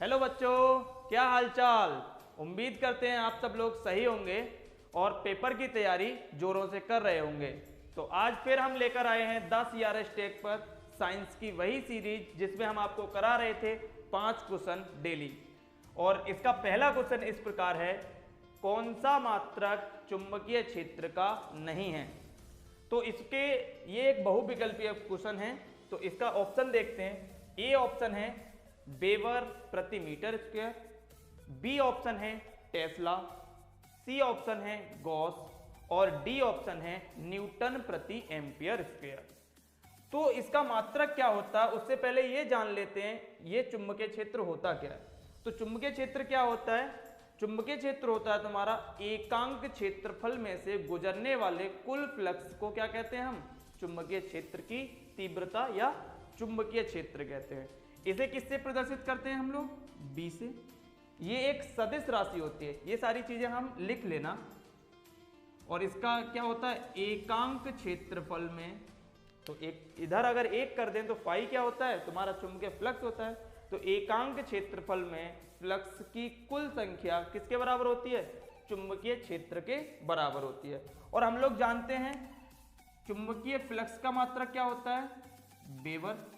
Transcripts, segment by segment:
Hello बच्चों, क्या हालचाल। उम्मीद करते हैं आप सब लोग सही होंगे और पेपर की तैयारी जोरों से कर रहे होंगे। तो आज फिर हम लेकर आए हैं 10 ERS टेक पर साइंस की वही सीरीज जिसमें हम आपको करा रहे थे 5 क्वेश्चन डेली। और इसका पहला क्वेश्चन इस प्रकार है, कौन सा मात्रक चुंबकीय क्षेत्र का नहीं है। तो इसके ये एक बहुविकल्पीय क्वेश्चन है। तो इसका ऑप्शन देखते हैं। ए ऑप्शन है वेबर प्रति मीटर स्क्वायर, बी ऑप्शन है टेस्ला, सी ऑप्शन है गॉस और डी ऑप्शन है न्यूटन प्रति एम्पियर स्क्वायर। तो इसका मात्रक क्या होता है उससे पहले ये जान लेते हैं ये चुंबकीय क्षेत्र होता क्या है। तो चुंबकीय क्षेत्र क्या होता है? चुंबकीय क्षेत्र होता है तुम्हारा एकांक क्षेत्रफल में से गुजरने वाले कुल फ्लक्स को क्या कहते हैं हम? चुंबकीय क्षेत्र की तीव्रता या चुंबकीय क्षेत्र कहते हैं। इसे किससे प्रदर्शित करते हैं हम लोग? बी से। ये एक सदिश राशि होती है, ये सारी चीजें हम लिख लेना। और इसका क्या होता है? एकांक क्षेत्रफल में, तो एक इधर अगर एक कर दें तो फाई क्या होता है? तुम्हारा चुंबकीय फ्लक्स होता है। तो एकांक क्षेत्रफल में फ्लक्स की कुल संख्या किसके बराबर होती है? चुंबकीय क्षेत्र के बराबर होती है। और हम लोग जानते हैं चुंबकीय फ्लक्स का मात्रक क्या होता है? वेबर।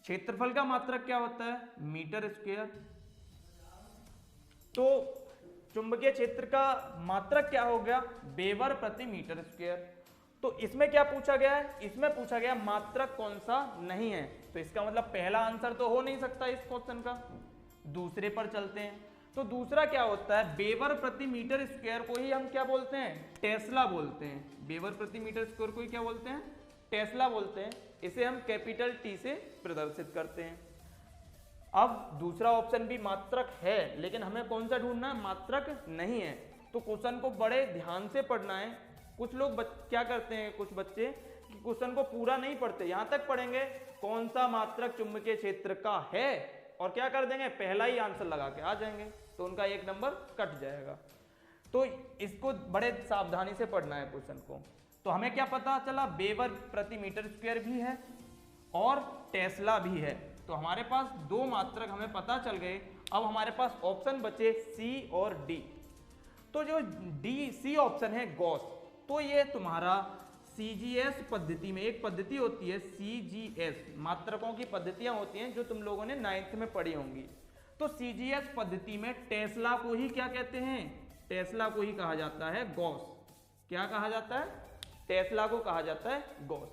क्षेत्रफल का मात्रक क्या होता है? Metre square. तो चुंबकीय क्षेत्र का मात्रक क्या हो गया? वेबर प्रति मीटर स्क्वायर। तो इसमें क्या पूछा गया है? इसमें पूछा गया मात्रक कौन सा नहीं है। तो इसका मतलब पहला आंसर तो हो नहीं सकता इस क्वेश्चन का। दूसरे पर चलते हैं। तो दूसरा क्या होता है? वेबर प्रति मीटर स्क्वायर को ही हम क्या बोलते हैं? टेस्ला बोलते हैं। वेबर प्रति मीटर स्क्वायर को ही क्या बोलते हैं? टेस्ला बोलते हैं। इसे हम कैपिटल टी से प्रदर्शित करते हैं। अब दूसरा ऑप्शन भी मात्रक है, लेकिन हमें कौन सा ढूंढना है? मात्रक नहीं है। तो क्वेश्चन को बड़े ध्यान से पढ़ना है। कुछ लोग क्या करते हैं, कुछ बच्चे कि क्वेश्चन को पूरा नहीं पढ़ते, यहां तक पढ़ेंगे कौन सा मात्रक चुंबकीय क्षेत्र का है और क्या कर देंगे? पहला ही आंसर लगा के आ जाएंगे, तो उनका एक नंबर कट जाएगा। तो इसको बड़े सावधानी से पढ़ना है क्वेश्चन को। तो हमें क्या पता चला? वेबर प्रति मीटर स्क्वायर भी है और टेस्ला भी है। तो हमारे पास दो मात्रक हमें पता चल गए। अब हमारे पास ऑप्शन बचे सी और डी। तो जो डी सी ऑप्शन है गॉस, तो ये तुम्हारा CGS पद्धति में एक पद्धति होती है CGS, मात्रकों की पद्धतियां होती हैं जो तुम लोगों ने 9th में पढ़ी होंगी। तो CGS पद्धति में टेस्ला को ही क्या कहते हैं? टेस्ला को ही कहा जाता है गॉस। क्या कहा जाता है? टेस्ला को कहा जाता है गॉस।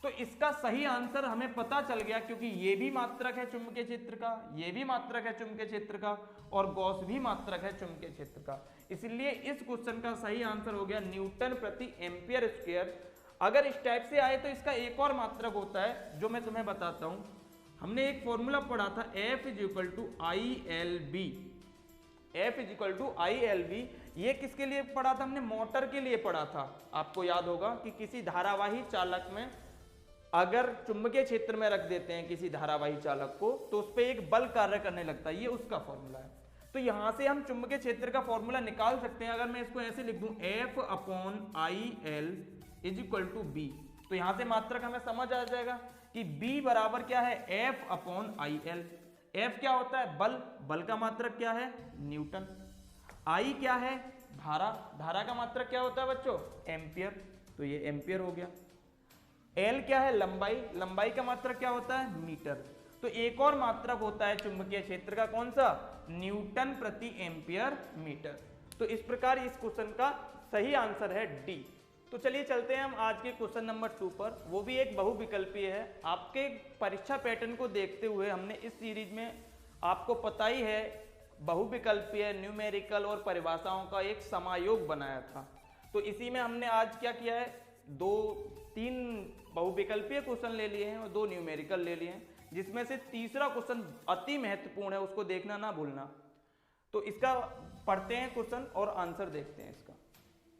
तो इसका सही आंसर हमें पता चल गया, क्योंकि ये भी मात्रक है चुंबकीय क्षेत्र का, ये भी मात्रक है चुंबकीय क्षेत्र का और गॉस भी मात्रक है चुंबकीय क्षेत्र का। इसलिए इस क्वेश्चन का सही आंसर हो गया न्यूटन प्रति एम्पियर स्क्वायर। अगर इस टाइप से आए तो इसका एक और मात्रक होता है जो मैं तुम्हें बताता हूं। हमने एक फॉर्मूला पढ़ा था F = ILB। F = ILB, ये किसके लिए पढ़ा था? हमने मोटर के लिए पढ़ा था। आपको याद होगा कि किसी धारावाही चालक में अगर चुंबकीय क्षेत्र में रख देते हैं किसी धारावाही चालक को, तो उस पर एक बल कार्य करने लगता है। ये उसका फॉर्मूला है। तो यहां से हम चुंबकीय क्षेत्र का फॉर्मूला निकाल सकते हैं। अगर मैं इसको ऐसे लिख दूं F/IL = B, तो यहां से मात्रक हमें समझ आ जाएगा कि B बराबर क्या है? F/IL। F क्या होता है? बल। बल का मात्रक क्या है? न्यूटन। I क्या है? धारा। धारा का मात्रक क्या होता है बच्चों? एम्पियर। तो ये एम्पियर हो गया। L क्या है? लंबाई। लंबाई का मात्रक क्या होता है? मीटर। तो एक और मात्रक होता है चुंबकीय क्षेत्र का, कौन सा? न्यूटन प्रति एम्पियर मीटर। तो इस प्रकार इस क्वेश्चन का सही आंसर है डी। तो चलिए चलते हैं हम आज के क्वेश्चन नंबर 2 पर। वो भी एक बहुविकल्पीय है। आपके परीक्षा पैटर्न को देखते हुए हमने इस सीरीज में, आपको पता ही है, बहुविकल्पीय, न्यूमेरिकल और परिभाषाओं का एक समायोग बनाया था। तो इसी में हमने आज क्या किया है? 3 बहुविकल्पीय क्वेश्चन ले लिए हैं और 2 न्यूमेरिकल ले लिए हैं, जिसमें से तीसरा क्वेश्चन अति महत्वपूर्ण है, उसको देखना ना भूलना। तो इसका पढ़ते हैं क्वेश्चन और आंसर देखते हैं इसका।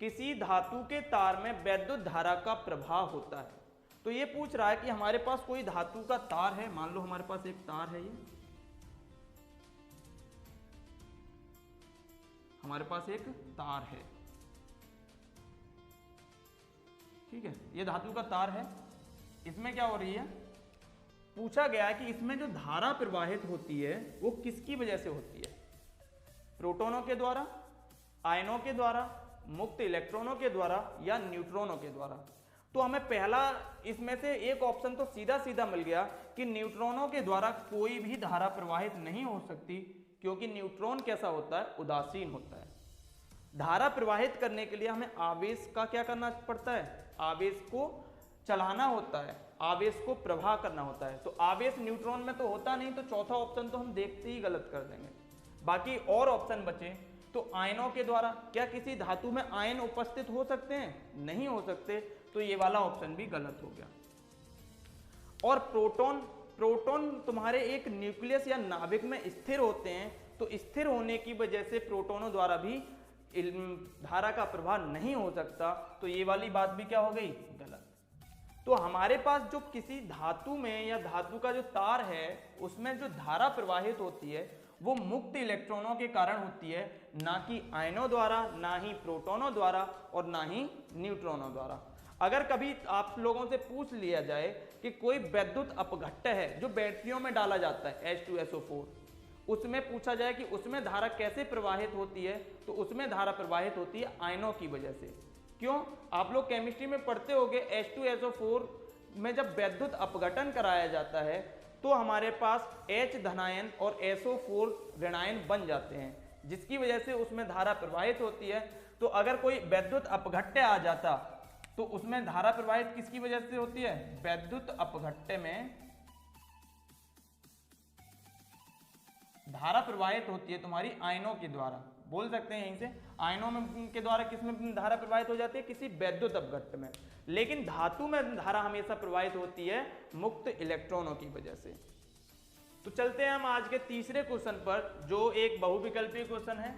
किसी धातु के तार में वैद्युत धारा का प्रवाह होता है। तो ये पूछ रहा है कि हमारे पास कोई धातु का तार है। मान लो हमारे पास एक तार है, ये हमारे पास एक तार है, ठीक है, ये धातु का तार है। इसमें क्या हो रही है? पूछा गया है कि इसमें जो धारा प्रवाहित होती है वो किसकी वजह से होती है, प्रोटॉनों के द्वारा, आयनों के द्वारा, मुक्त इलेक्ट्रॉनों के द्वारा या न्यूट्रॉनों के द्वारा। तो हमें पहला इसमें से एक ऑप्शन तो सीधा सीधा मिल गया कि न्यूट्रॉनों के द्वारा कोई भी धारा प्रवाहित नहीं हो सकती, क्योंकि न्यूट्रॉन कैसा होता है, उदासीन होता है। धारा प्रवाहित करने के लिए हमें आवेश का क्या करना पड़ता है, आवेश को चलाना होता है, आवेश को प्रवाह करना होता है। तो आवेश न्यूट्रॉन में तो होता नहीं, तो चौथा ऑप्शन तो हम देखते ही गलत कर देंगे। बाकी और ऑप्शन बचे, तो आयनों के द्वारा, क्या किसी धातु में आयन उपस्थित हो सकते हैं, नहीं हो सकते, तो ये वाला ऑप्शन भी गलत हो गया। और प्रोटॉन, प्रोटॉन तुम्हारे एक न्यूक्लियस या नाभिक में स्थिर होते हैं, तो स्थिर होने की वजह से प्रोटॉनों द्वारा भी धारा का प्रवाह नहीं हो सकता, तो ये वाली बात भी क्या हो गई, गलत। तो हमारे पास जो किसी धातु में या धातु का जो तार है उसमें जो धारा प्रवाहित होती है वो मुक्त इलेक्ट्रॉनों के कारण होती है, ना कि आयनों द्वारा, ना ही प्रोटॉनों द्वारा और ना ही न्यूट्रॉनों द्वारा। अगर कभी आप लोगों से पूछ लिया जाए कि कोई वैद्युत अपघट्य है जो बैटरियों में डाला जाता है H2SO4, उसमें पूछा जाए कि उसमें धारा कैसे प्रवाहित होती है, तो उसमें धारा प्रवाहित होती है आयनों की वजह से। क्यों, आप लोग केमिस्ट्री में पढ़ते होंगे H2SO4 में जब वैद्युत अपघटन कराया जाता है तो हमारे पास H धनायन और SO4 ऋणायन बन जाते हैं, जिसकी वजह से उसमें धारा प्रवाहित होती है। तो अगर कोई वैद्युत अपघट्य आ जाता तो उसमें धारा प्रवाहित किसकी वजह से होती है, वैद्युत अपघट्य में धारा प्रवाहित होती है तुम्हारी आयनों के द्वारा, बोल सकते हैं यहीं से, आयनों में के द्वारा किसमें धारा प्रवाहित हो जाती है, किसी वैद्युत अपघट्य में। लेकिन धातु में धारा हमेशा प्रवाहित होती है मुक्त इलेक्ट्रॉनों की वजह से। तो चलते हैं हम आज के तीसरे क्वेश्चन पर, जो एक बहुविकल्पीय क्वेश्चन है।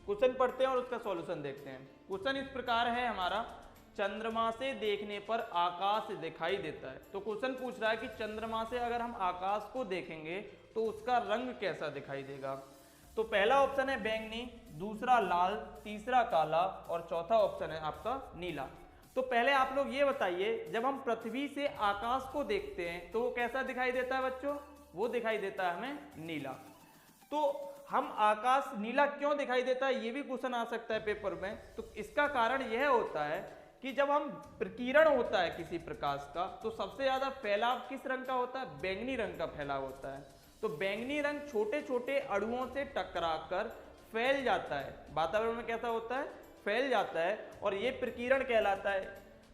क्वेश्चन पढ़ते हैं और उसका सॉल्यूशन देखते हैं। क्वेश्चन इस प्रकार है हमारा, चंद्रमा से देखने पर आकाश दिखाई देता है। तो क्वेश्चन पूछ रहा है कि चंद्रमा से अगर हम आकाश को देखेंगे तो उसका रंग कैसा दिखाई देगा। तो पहला ऑप्शन है बैंगनी, दूसरा लाल, तीसरा काला और चौथा ऑप्शन है आपका नीला। तो पहले आप लोग ये बताइए, जब हम पृथ्वी से आकाश को देखते हैं तो वो कैसा दिखाई देता है बच्चों, वो दिखाई देता है हमें नीला। तो हम आकाश नीला क्यों दिखाई देता है, ये भी क्वेश्चन आ सकता है पेपर में। तो इसका कारण यह होता है कि जब हम प्रकीर्ण होता है किसी प्रकाश का तो सबसे ज्यादा फैलाव किस रंग का होता है, बैंगनी रंग का फैलाव होता है। तो बैंगनी रंग छोटे छोटे अणुओं से टकराकर फैल जाता है, वातावरण में कैसा होता है, फैल जाता है, और ये प्रकीर्ण कहलाता है।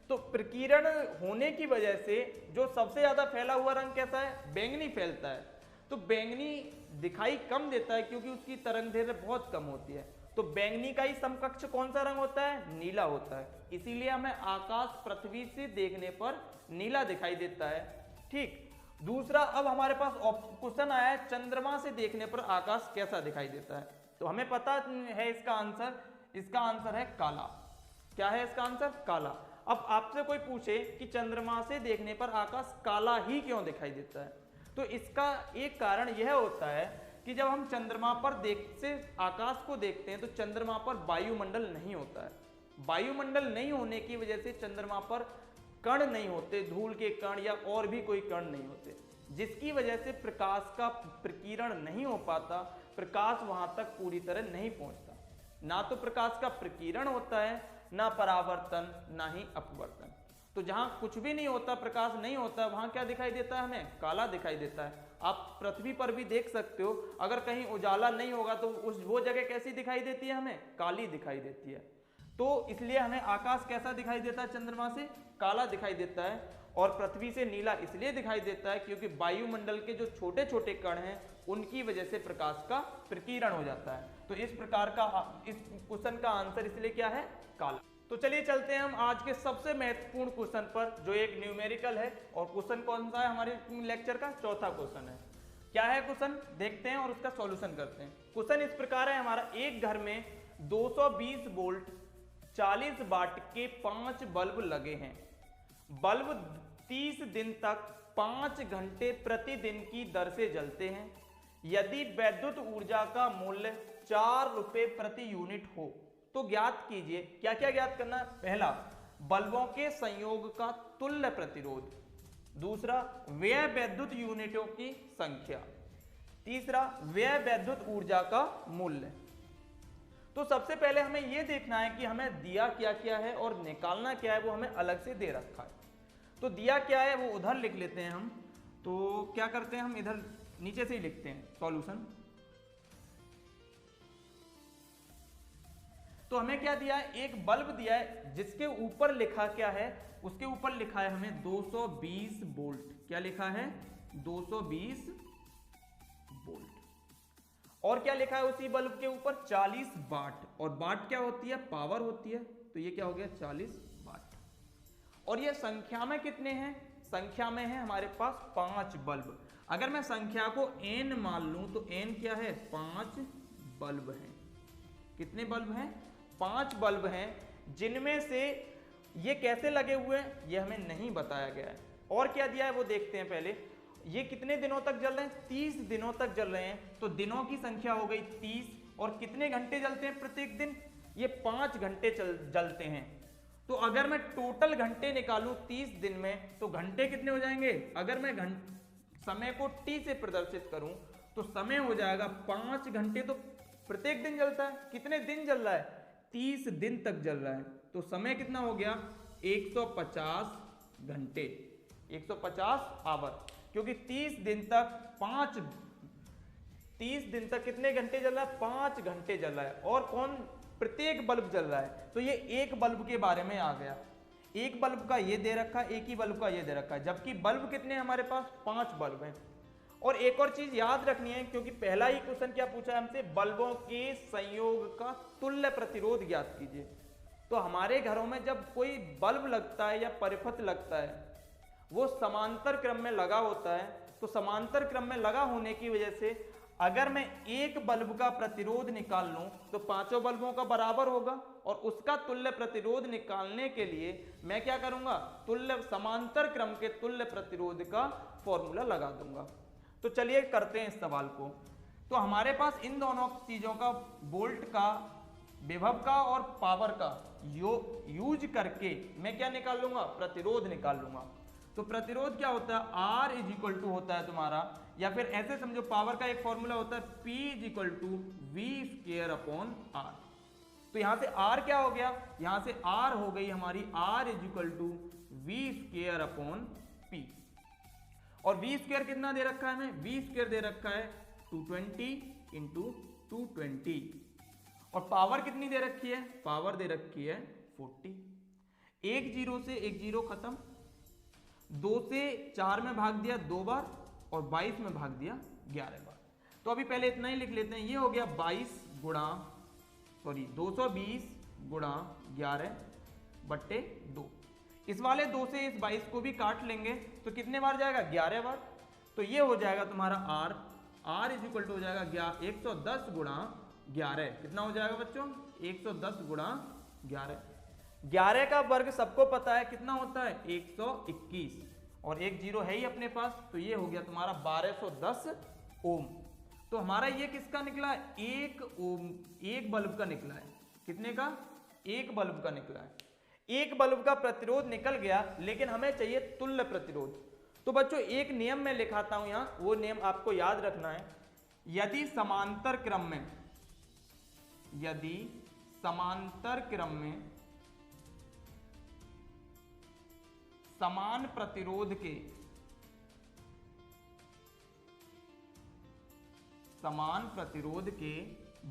तो प्रकीर्ण होने की वजह से जो सबसे ज्यादा फैला हुआ रंग कैसा है, बैंगनी फैलता है। तो बैंगनी दिखाई कम देता है क्योंकि उसकी तरंगदैर्घ्य बहुत कम होती है। तो बैंगनी का ही समकक्ष कौन सा रंग होता है, नीला होता है। इसीलिए हमें आकाश पृथ्वी से देखने पर नीला दिखाई देता है। ठीक, दूसरा अब हमारे पास क्वेश्चन आया है, चंद्रमा से देखने पर आकाश कैसा दिखाई देता है। तो हमें पता है इसका आंसर है काला। क्या है इसका आंसर, काला। अब आपसे कोई पूछे कि चंद्रमा से देखने पर आकाश काला ही क्यों दिखाई देता है, तो इसका एक कारण यह होता है कि जब हम चंद्रमा पर आकाश को देखते हैं तो चंद्रमा पर वायुमंडल नहीं होता है। वायुमंडल नहीं होने की वजह से चंद्रमा पर कण नहीं होते, धूल के कण या और भी कोई कण नहीं होते, जिसकी वजह से प्रकाश का प्रकीर्ण नहीं हो पाता, प्रकाश वहां तक पूरी तरह नहीं पहुंचता। ना तो प्रकाश का प्रकीर्ण होता है, ना परावर्तन, ना ही अपवर्तन। तो जहां कुछ भी नहीं होता, प्रकाश नहीं होता, वहां क्या दिखाई देता है, हमें काला दिखाई देता है। आप पृथ्वी पर भी देख सकते हो, अगर कहीं उजाला नहीं होगा तो वो जगह कैसी दिखाई देती है, हमें काली दिखाई देती है। तो इसलिए हमें आकाश कैसा दिखाई देता है, चंद्रमा से काला दिखाई देता है, और पृथ्वी से नीला इसलिए दिखाई देता है क्योंकि वायुमंडल के जो छोटे छोटे कण हैं उनकी वजह से प्रकाश का प्रकीर्ण हो जाता है। तो इस प्रकार का इस क्वेश्चन का आंसर इसलिए क्या है, काला। तो चलिए चलते हैं हम आज के सबसे महत्वपूर्ण क्वेश्चन पर, जो एक न्यूमेरिकल है। और क्वेश्चन कौन सा है, हमारे लेक्चर का चौथा क्वेश्चन है। क्या है क्वेश्चन, देखते हैं और उसका सॉल्यूशन करते हैं। क्वेश्चन इस प्रकार है हमारा, एक घर में 220 वोल्ट 40 वाट के 5 बल्ब लगे हैं। बल्ब 30 दिन तक 5 घंटे प्रतिदिन की दर से जलते हैं। यदि वैद्युत ऊर्जा का मूल्य 4 रुपए प्रति यूनिट हो तो ज्ञात कीजिए। क्या क्या ज्ञात करना है, पहला बल्बों के संयोग का तुल्य प्रतिरोध, दूसरा व्यय विद्युत यूनिटों की संख्या, तीसरा व्यय विद्युत ऊर्जा का मूल्य। तो सबसे पहले हमें यह देखना है कि हमें दिया क्या क्या है और निकालना क्या है, वो हमें अलग से दे रखा है। तो दिया क्या है वो उधर लिख लेते हैं हम। तो क्या करते हैं, हम इधर नीचे से ही लिखते हैं सॉल्यूशन। तो हमें क्या दिया है, एक बल्ब दिया है जिसके ऊपर लिखा क्या है, उसके ऊपर लिखा है हमें 220 वोल्ट। क्या लिखा है, 220 वोल्ट। और क्या लिखा है उसी बल्ब के ऊपर, 40 वाट। और वाट क्या होती है, पावर होती है। तो ये क्या हो गया, 40 वाट। और ये संख्या में कितने हैं, संख्या में है हमारे पास 5 बल्ब। अगर मैं संख्या को n मान लूं तो n क्या है, 5 बल्ब हैं। कितने बल्ब हैं, 5 बल्ब हैं, जिनमें से ये कैसे लगे हुए हैं ये हमें नहीं बताया गया है। और क्या दिया है वो देखते हैं पहले। ये कितने दिनों तक जल रहे हैं, 30 दिनों तक जल रहे हैं। तो दिनों की संख्या हो गई 30। और कितने घंटे जलते हैं प्रत्येक दिन, ये 5 घंटे जलते हैं। तो अगर मैं टोटल घंटे निकालूं 30 दिन में तो घंटे कितने हो जाएंगे। अगर मैं समय को t से प्रदर्शित करूं तो समय हो जाएगा 5 घंटे। तो प्रत्येक दिन जलता है, कितने दिन जल रहा है, 30 दिन तक जल रहा है। तो समय कितना हो गया, 150 घंटे, 150 आवर। क्योंकि 30 दिन तक कितने घंटे जल रहा है, 5 घंटे जल रहा है। और कौन, प्रत्येक बल्ब जल रहा है। तो ये एक बल्ब के बारे में आ गया। एक बल्ब का ये दे रखा है, एक ही बल्ब का ये दे रखा है, जबकि बल्ब कितने हमारे पास, 5 बल्ब हैं। और एक और चीज याद रखनी है, क्योंकि पहला ही क्वेश्चन क्या पूछा है हमसे, बल्बों के संयोग का तुल्य प्रतिरोध ज्ञात कीजिए। तो हमारे घरों में जब कोई बल्ब लगता है या परिपथ लगता है वो समांतर क्रम में लगा होता है। तो समांतर क्रम में लगा होने की वजह से अगर मैं एक बल्ब का प्रतिरोध निकाल लूं तो 5 बल्बों का बराबर होगा। और उसका तुल्य प्रतिरोध निकालने के लिए मैं क्या करूंगा, तुल्य समांतर क्रम के तुल्य प्रतिरोध का फॉर्मूला लगा दूंगा। तो चलिए करते हैं इस सवाल को। तो हमारे पास इन दोनों चीजों का, वोल्ट का, विभव का और पावर का यूज करके मैं क्या निकाल लूंगा, प्रतिरोध निकाल लूंगा। तो प्रतिरोध क्या होता है, R इज इक्वल टू होता है तुम्हारा, या फिर ऐसे समझो पावर का एक फॉर्मूला होता है P is equal to V square upon R। तो यहां से R क्या हो गया, यहां से R हो गई हमारी R is equal to V square upon P। और वी स्क्वायर कितना दे रखा है हमें, वी स्क्वायर दे रखा है 220 इंटू 220। और पावर कितनी दे रखी है, पावर दे रखी है 40। एक जीरो से एक जीरो खत्म, 2 से 4 में भाग दिया 2 बार और 22 में भाग दिया 11 बार। तो अभी पहले इतना ही लिख लेते हैं, ये हो गया 220 गुणा 11/2। इस वाले 2 से इस 22 को भी काट लेंगे तो कितने बार जाएगा, 11 बार। तो ये हो जाएगा तुम्हारा R इज इक्वल टू हो जाएगा 110 गुणा 11। कितना हो जाएगा बच्चों, 110 गुणा 11। 11 का वर्ग सबको पता है कितना होता है, 121। और एक जीरो है ही अपने पास, तो ये हो गया तुम्हारा 1210 ओम। तो हमारा ये किसका निकला है, 1 ओम, एक बल्ब का निकला है। कितने का, एक बल्ब का निकला है। एक बल्ब का प्रतिरोध निकल गया, लेकिन हमें चाहिए तुल्य प्रतिरोध। तो बच्चों एक नियम में लिखाता हूं यहां, वो नियम आपको याद रखना है। यदि समांतर क्रम में समान प्रतिरोध के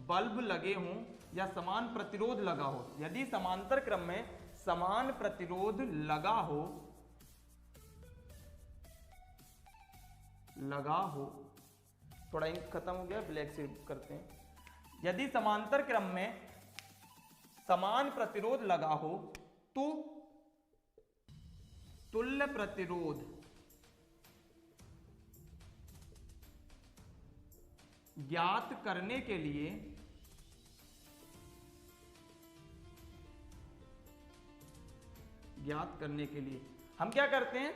बल्ब लगे हों या समान प्रतिरोध लगा हो, यदि समांतर क्रम में समान प्रतिरोध लगा हो, थोड़ा इंक खत्म हो गया, ब्लैक से करते हैं। यदि समांतर क्रम में समान प्रतिरोध लगा हो तो तुल्य प्रतिरोध ज्ञात करने के लिए हम क्या करते हैं,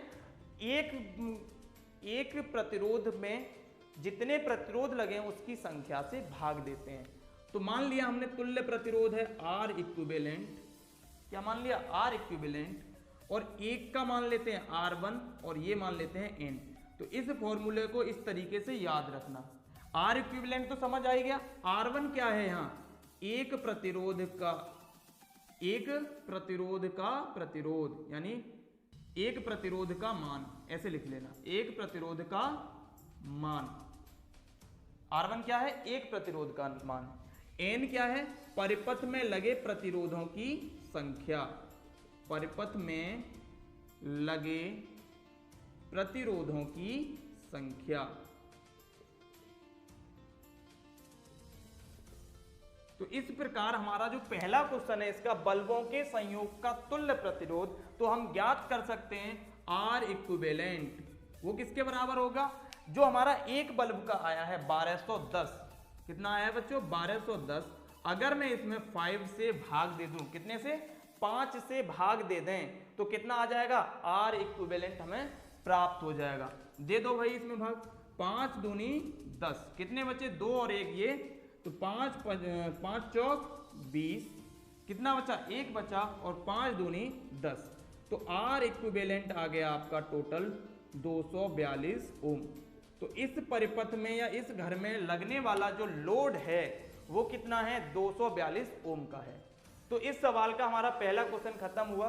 एक प्रतिरोध में जितने प्रतिरोध लगे हैं उसकी संख्या से भाग देते हैं। तो मान लिया हमने तुल्य प्रतिरोध है R इक्विवेलेंट, क्या मान लिया, R इक्विवेलेंट। और एक का मान लेते हैं R1 और ये मान लेते हैं N। तो इस फॉर्मूले को इस तरीके से याद रखना। R इक्विवेलेंट तो समझ आ गया। R1 क्या है यहाँ, एक प्रतिरोध का प्रतिरोध यानी एक प्रतिरोध का मान, ऐसे लिख लेना, एक प्रतिरोध का मान। R1 क्या है, एक प्रतिरोध का मान। N क्या है, परिपथ में लगे प्रतिरोधों की संख्या, परिपथ में लगे प्रतिरोधों की संख्या। तो इस प्रकार हमारा जो पहला क्वेश्चन है इसका बल्बों के संयोग का तुल्य प्रतिरोध, तो हम ज्ञात कर सकते हैं R इक्विवेलेंट वो किसके बराबर होगा, जो हमारा एक बल्ब का आया है 1210, कितना आया है बच्चों 1210, अगर मैं इसमें 5 से भाग दे दूं, कितने से 5 से भाग दे दें तो कितना आ जाएगा, R इक्विवेलेंट हमें प्राप्त हो जाएगा। दे दो भाई इसमें भाग, 5 दूनी 10, कितने बचे 2 और 1 ये, तो 5 चौक 20, कितना बचा 1 बचा और 5 दूनी 10, तो R इक्विवेलेंट आ गया आपका टोटल 242 ओम। तो इस परिपथ में या इस घर में लगने वाला जो लोड है वो कितना है, 242 ओम का है। तो इस सवाल का हमारा पहला क्वेश्चन खत्म हुआ।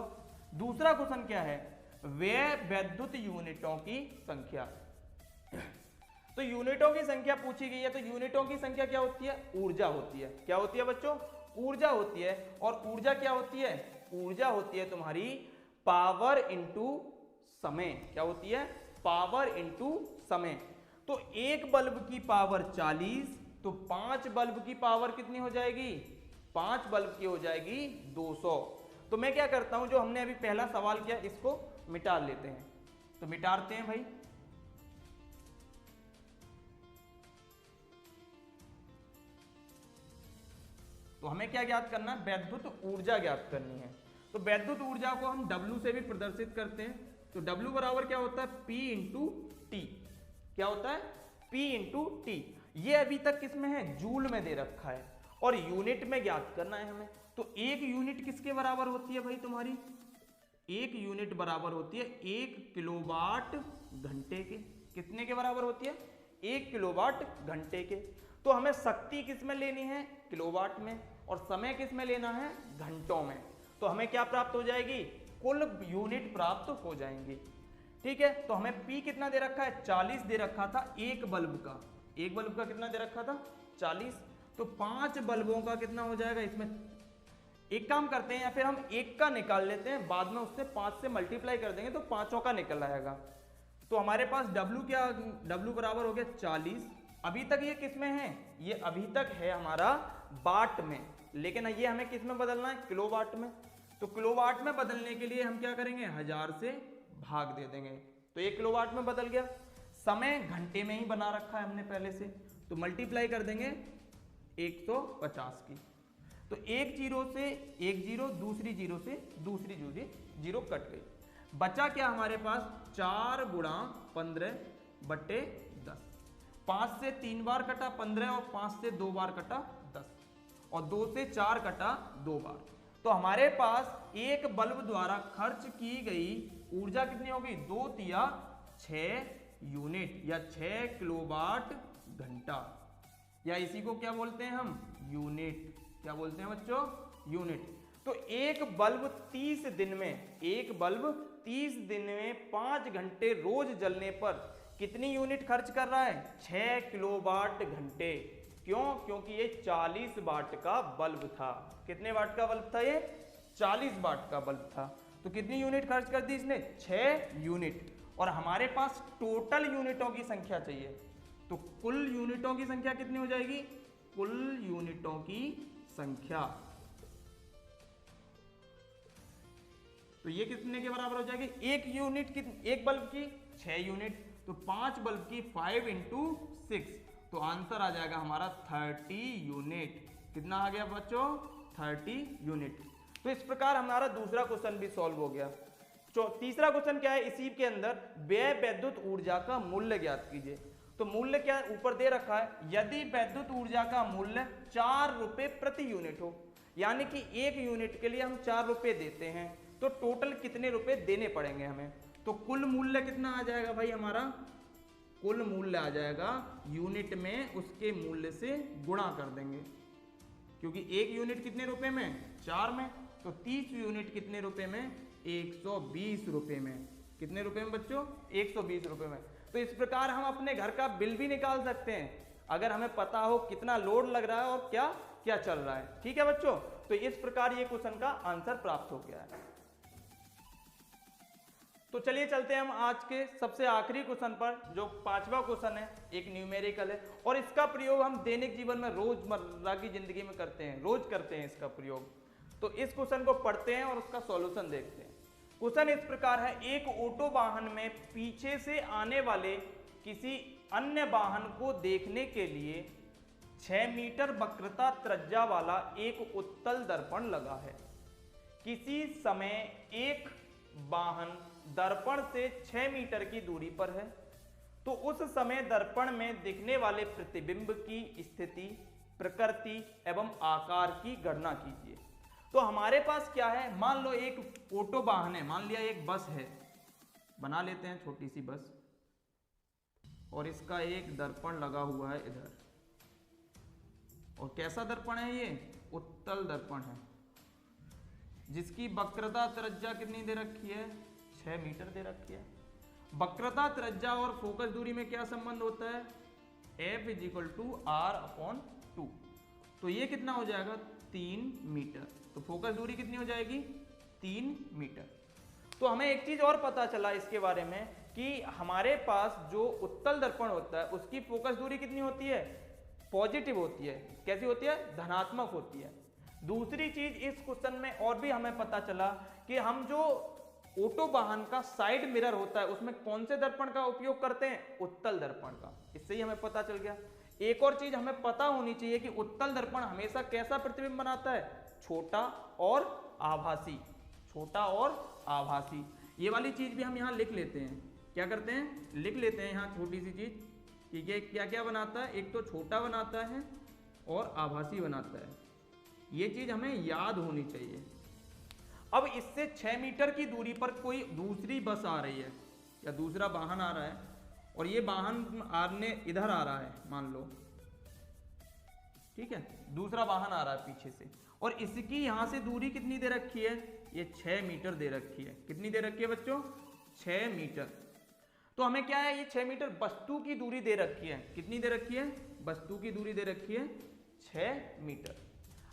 दूसरा क्वेश्चन क्या है, व्यय विद्युत यूनिटों की संख्या। तो यूनिटों की संख्या पूछी गई है, तो यूनिटों की संख्या क्या होती है, ऊर्जा होती है। क्या होती है बच्चों, ऊर्जा होती है। और ऊर्जा क्या होती है, ऊर्जा होती है तुम्हारी पावर इंटू समय। क्या होती है, पावर इंटू समय। तो एक बल्ब की पावर 40, तो 5 बल्ब की पावर कितनी हो जाएगी, 5 बल्ब की हो जाएगी 200। तो मैं क्या करता हूं, जो हमने अभी पहला सवाल किया इसको मिटा लेते हैं। तो मिटाते हैं भाई, तो हमें क्या ज्ञात करना है, वैद्युत ऊर्जा ज्ञात करनी है। तो वैद्युत ऊर्जा को हम W से भी प्रदर्शित करते हैं। तो W बराबर क्या होता है, P इंटू टी। क्या होता है, P इंटू टी। ये अभी तक किसमें है, जूल में दे रखा है, और यूनिट में ज्ञात करना है हमें। तो एक यूनिट किसके बराबर होती है भाई तुम्हारी, एक यूनिट बराबर होती है 1 किलोवाट घंटे के। कितने के बराबर होती है, 1 किलोवाट घंटे के। तो हमें शक्ति किस में लेनी है, किलोवाट में, और समय किस में लेना है, घंटों में। तो हमें क्या प्राप्त हो जाएगी, कुल यूनिट प्राप्त हो जाएंगी। ठीक है, तो हमें P कितना दे रखा है, 40 दे रखा था एक बल्ब का। एक बल्ब का कितना दे रखा था, 40। तो 5 बल्बों का कितना हो जाएगा, इसमें एक काम करते हैं, या फिर हम एक का निकाल लेते हैं, बाद में उससे 5 से मल्टीप्लाई कर देंगे तो 5 का निकल आएगा। तो हमारे पास W क्या, W बराबर हो गया 40। अभी तक ये किस में है, ये अभी तक है हमारा वाट में, लेकिन ये हमें किस में बदलना है, किलोवाट में। तो किलोवाट में बदलने के लिए हम क्या करेंगे, 1000 से भाग दे देंगे, तो 1 किलोवाट में बदल गया। समय घंटे में ही बना रखा है हमने पहले से, तो मल्टीप्लाई कर देंगे 150 की। तो एक जीरो से एक जीरो, दूसरी जीरो से दूसरी जीरो कट गई। बचा क्या हमारे पास, 4 गुणा 15 बटे 10। 5 से 3 बार कटा 15, और 5 से 2 बार कटा 10, और 2 से 4 कटा 2 बार। तो हमारे पास एक बल्ब द्वारा खर्च की गई ऊर्जा कितनी होगी, 2 तिया 6 यूनिट, या 6 किलोवाट घंटा, या इसी को क्या बोलते हैं हम, यूनिट। क्या बोलते हैं बच्चों, यूनिट। तो एक बल्ब 30 दिन में, एक बल्ब 30 दिन में 5 घंटे रोज जलने पर कितनी यूनिट खर्च कर रहा है, 6 किलोवाट घंटे। क्यों, क्योंकि ये 40 वाट का बल्ब था। कितने वाट का बल्ब था ये, 40 वाट का बल्ब था। तो कितनी यूनिट खर्च कर दी इसने, 6 यूनिट। और हमारे पास टोटल यूनिटों की संख्या चाहिए, तो कुल यूनिटों की संख्या कितनी हो जाएगी, कुल यूनिटों की संख्या, तो ये कितने के बराबर हो जाएगी, एक यूनिट की, एक बल्ब की 6 यूनिट, तो 5 बल्ब की 5 इंटू 6, तो आंसर आ जाएगा हमारा 30 यूनिट। कितना आ गया बच्चों, 30 यूनिट। तो इस प्रकार हमारा दूसरा क्वेश्चन भी सॉल्व हो गया। तीसरा क्वेश्चन क्या है, इसी के अंदर व्यय विद्युत ऊर्जा का मूल्य ज्ञात कीजिए। तो मूल्य क्या ऊपर दे रखा है, यदि विद्युत ऊर्जा का मूल्य 4 रुपए प्रति यूनिट हो, यानी कि एक यूनिट के लिए हम 4 रुपए देते हैं, तो टोटल कितने रुपए देने पड़ेंगे हमें। तो कुल मूल्य कितना आ जाएगा भाई हमारा, कुल मूल्य आ जाएगा यूनिट में उसके मूल्य से गुणा कर देंगे, क्योंकि एक यूनिट कितने रुपए में, 4 में, तो 30 यूनिट कितने रुपए में, 120 रुपए में। कितने रुपए में बच्चों, 120 रुपए में। तो इस प्रकार हम अपने घर का बिल भी निकाल सकते हैं अगर हमें पता हो कितना लोड लग रहा है और क्या क्या चल रहा है। ठीक है बच्चों, तो इस प्रकार ये क्वेश्चन का आंसर प्राप्त हो गया है। तो चलिए चलते हैं हम आज के सबसे आखिरी क्वेश्चन पर, जो 5वां क्वेश्चन है, एक न्यूमेरिकल है और इसका प्रयोग हम दैनिक जीवन में रोजमर्रा की जिंदगी में करते हैं, रोज करते हैं इसका प्रयोग। तो इस क्वेश्चन को पढ़ते हैं और उसका सॉल्यूशन देखते हैं। क्वेश्चन इस प्रकार है, एक ऑटो वाहन में पीछे से आने वाले किसी अन्य वाहन को देखने के लिए 6 मीटर वक्रता त्रिज्या वाला एक उत्तल दर्पण लगा है। किसी समय एक वाहन दर्पण से 6 मीटर की दूरी पर है, तो उस समय दर्पण में दिखने वाले प्रतिबिंब की स्थिति, प्रकृति एवं आकार की गणना कीजिए। तो हमारे पास क्या है, मान लो एक ऑटो वाहन है, मान लिया एक बस है, बना लेते हैं छोटी सी बस, और इसका एक दर्पण लगा हुआ है इधर, और कैसा दर्पण है ये, उत्तल दर्पण है, जिसकी वक्रता त्रिज्या कितनी दे रखी है, 6 मीटर दे रखी है। वक्रता त्रिज्या और फोकस दूरी में क्या संबंध होता है, F = R/2। तो ये कितना हो जाएगा, 3 मीटर। तो फोकस दूरी कितनी हो जाएगी, 3 मीटर। तो हमें एक चीज और पता चला इसके बारे में कि हमारे पास जो उत्तल दर्पण होता है उसकी फोकस दूरी कितनी होती है, पॉजिटिव होती है। कैसी होती है, धनात्मक होती है। दूसरी चीज इस क्वेश्चन में और भी हमें पता चला कि हम जो ऑटो वाहन का साइड मिरर होता है उसमें कौन से दर्पण का उपयोग करते हैं, उत्तल दर्पण का। इससे ही हमें पता चल गया। एक और चीज हमें पता होनी चाहिए कि उत्तल दर्पण हमेशा कैसा प्रतिबिंब बनाता है, छोटा और आभासी, छोटा और आभासी। ये वाली चीज भी हम यहाँ लिख लेते हैं। क्या करते हैं, लिख लेते हैं यहाँ छोटी सी चीज कि ये क्या क्या बनाता है, एक तो छोटा बनाता है और आभासी बनाता है। ये चीज हमें याद होनी चाहिए। अब इससे 6 मीटर की दूरी पर कोई दूसरी बस आ रही है या दूसरा वाहन आ रहा है, और ये वाहन आने इधर आ रहा है, मान लो, ठीक है, दूसरा वाहन आ रहा है पीछे से, और इसकी यहां से दूरी कितनी दे रखी है, ये 6 मीटर दे रखी है। कितनी दे रखी है बच्चों, 6 मीटर। तो हमें क्या है, ये 6 मीटर वस्तु की दूरी दे रखी है। कितनी दे रखी है, वस्तु की दूरी दे रखी है 6 मीटर।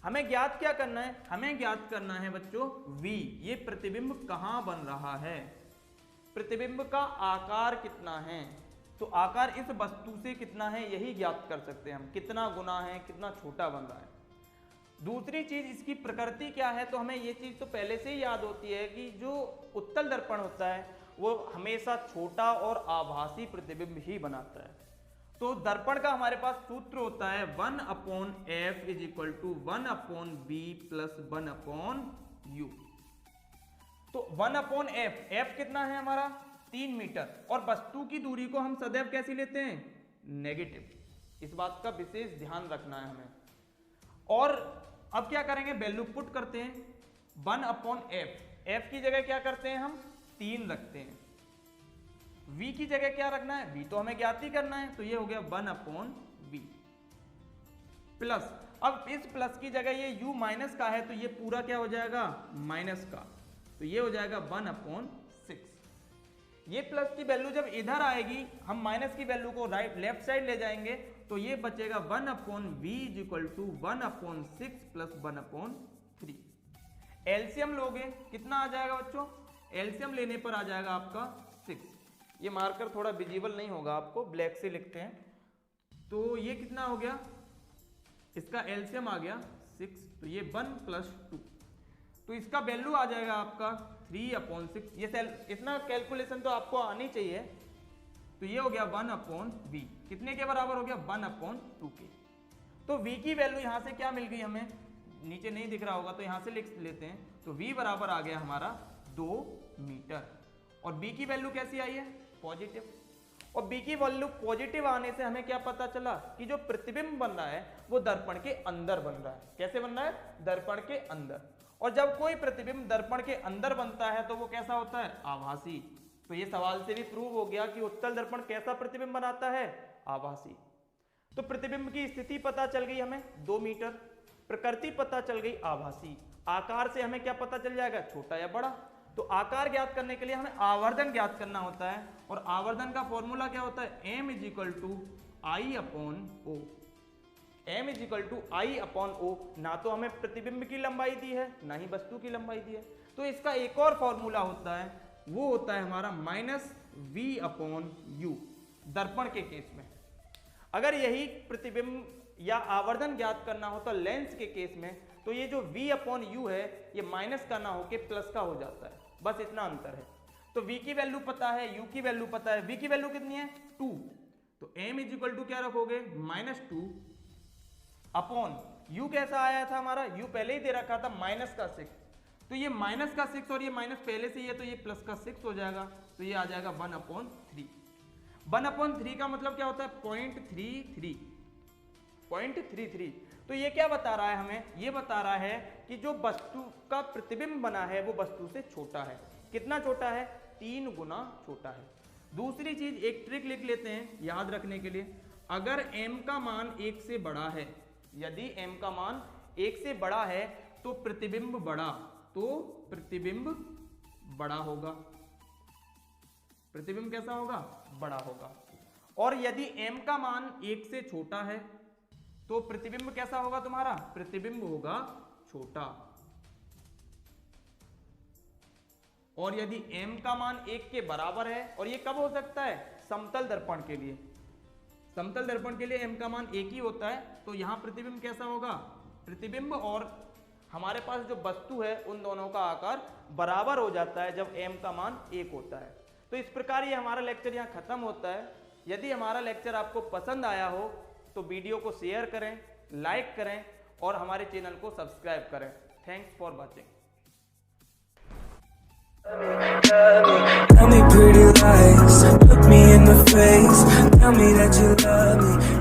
हमें ज्ञात क्या करना है, हमें ज्ञात करना है बच्चों V, ये प्रतिबिंब कहां बन रहा है, प्रतिबिंब का आकार कितना है। तो आकार इस वस्तु से कितना है यही ज्ञात कर सकते हैं हम, कितना गुना है, कितना छोटा बन रहा है। दूसरी चीज इसकी प्रकृति क्या है, तो हमें ये चीज तो पहले से ही याद होती है कि जो उत्तल दर्पण होता है वो हमेशा छोटा और आभासी प्रतिबिंब ही बनाता है। तो दर्पण का हमारे पास सूत्र होता है 1/f = 1/b + 1/u। तो 1/f, f कितना है हमारा, 3 मीटर, और वस्तु की दूरी को हम सदैव कैसी लेते हैं, नेगेटिव। इस बात का विशेष ध्यान रखना है हमें। और अब क्या करेंगे, वैल्यू पुट करते हैं 1/f, f की जगह क्या करते हैं हम 3 रखते हैं, v की जगह क्या रखना है, v तो हमें ज्ञात ही करना है, तो ये हो गया 1/v प्लस, अब इस प्लस की जगह ये u माइनस का है तो ये पूरा क्या हो जाएगा, माइनस का, तो ये हो जाएगा 1/6। ये प्लस की वैल्यू जब इधर आएगी, हम माइनस की वैल्यू को लेफ्ट साइड ले जाएंगे, तो ये बचेगा 1/v = 1/6 + 1/3। एलसीएम लोगे कितना आ जाएगा बच्चों, एलसीएम लेने पर आ जाएगा आपका 6। ये मार्कर थोड़ा विजिबल नहीं होगा आपको, ब्लैक से लिखते हैं। तो ये कितना हो गया, इसका एलसीएम आ गया 6, तो ये 1 + 2, तो इसका वैल्यू आ जाएगा आपका 3/6। ये इतना कैलकुलेशन तो आपको आनी चाहिए। तो ये हो गया 1/v, कितने के बराबर हो गया, 1/2 के। तो v की वैल्यू यहां से क्या मिल गई हमें, नीचे नहीं दिख रहा होगा तो यहां से लिख लेते हैं, तो v बराबर आ गया हमारा 2 मीटर। और b की वैल्यू कैसी आई है, पॉजिटिव। और b की वैल्यू पॉजिटिव आने से हमें क्या पता चला कि जो प्रतिबिंब बन रहा है वो दर्पण के अंदर बन रहा है। कैसे बन रहा है, दर्पण के अंदर। और जब कोई प्रतिबिंब दर्पण के अंदर बनता है तो वो कैसा होता है? आभासी। तो ये सवाल से भी प्रूव हो गया कि उत्तल दर्पण कैसा प्रतिबिंब बनाता है? आभासी। तो प्रतिबिंब की स्थिति पता चल गई हमें 2 मीटर, प्रकृति पता चल गई आभासी, आकार से हमें क्या पता चल जाएगा? छोटा या बड़ा। तो आकार ज्ञात करने के लिए हमें आवर्धन ज्ञात करना होता है, और आवर्धन का फॉर्मूला क्या होता है? m = I/O। m = I/O। ना तो हमें प्रतिबिंब की लंबाई दी है, ना ही वस्तु की लंबाई दी है, तो इसका एक और फॉर्मूला होता है, वो होता है हमारा -V/U दर्पण के केस में। अगर यही प्रतिबिंब या आवर्धन ज्ञात करना हो तो लेंस के केस में, तो ये जो V/U है ये माइनस का ना होके प्लस का हो जाता है, बस इतना अंतर है। तो V की वैल्यू पता है, U की वैल्यू पता है। V की वैल्यू कितनी है? 2। तो m = क्या रखोगे? -2 अपॉन U कैसा आया था हमारा? U पहले ही दे रखा था -6, तो ये -6 और ये माइनस पहले से ही है, तो ये +6 हो जाएगा, तो ये आ जाएगा 1/3। 1/3 का मतलब क्या होता है? 0.33। तो ये क्या बता रहा है हमें? ये बता रहा है कि जो वस्तु का प्रतिबिंब बना है वो वस्तु से छोटा है। कितना छोटा है? 3 गुना छोटा है। दूसरी चीज, एक ट्रिक लिख लेते हैं याद रखने के लिए। अगर m का मान 1 से बड़ा है, यदि m का मान 1 से बड़ा है तो प्रतिबिंब बड़ा होगा। प्रतिबिंब कैसा होगा? बड़ा होगा। और यदि m का मान 1 से छोटा है तो प्रतिबिंब कैसा होगा तुम्हारा? प्रतिबिंब होगा छोटा। और यदि m का मान 1 के बराबर है, और ये कब हो सकता है? समतल दर्पण के लिए। समतल दर्पण के लिए m का मान 1 ही होता है, तो यहां प्रतिबिंब कैसा होगा? प्रतिबिंब और हमारे पास जो वस्तु है उन दोनों का आकार बराबर हो जाता है जब m का मान 1 होता है। तो इस प्रकार ये हमारा लेक्चर यहाँ खत्म होता है। यदि हमारा लेक्चर आपको पसंद आया हो तो वीडियो को शेयर करें, लाइक करें और हमारे चैनल को सब्सक्राइब करें। Thanks for watching. Tell me pretty lies, look me in the face, tell me that you love me.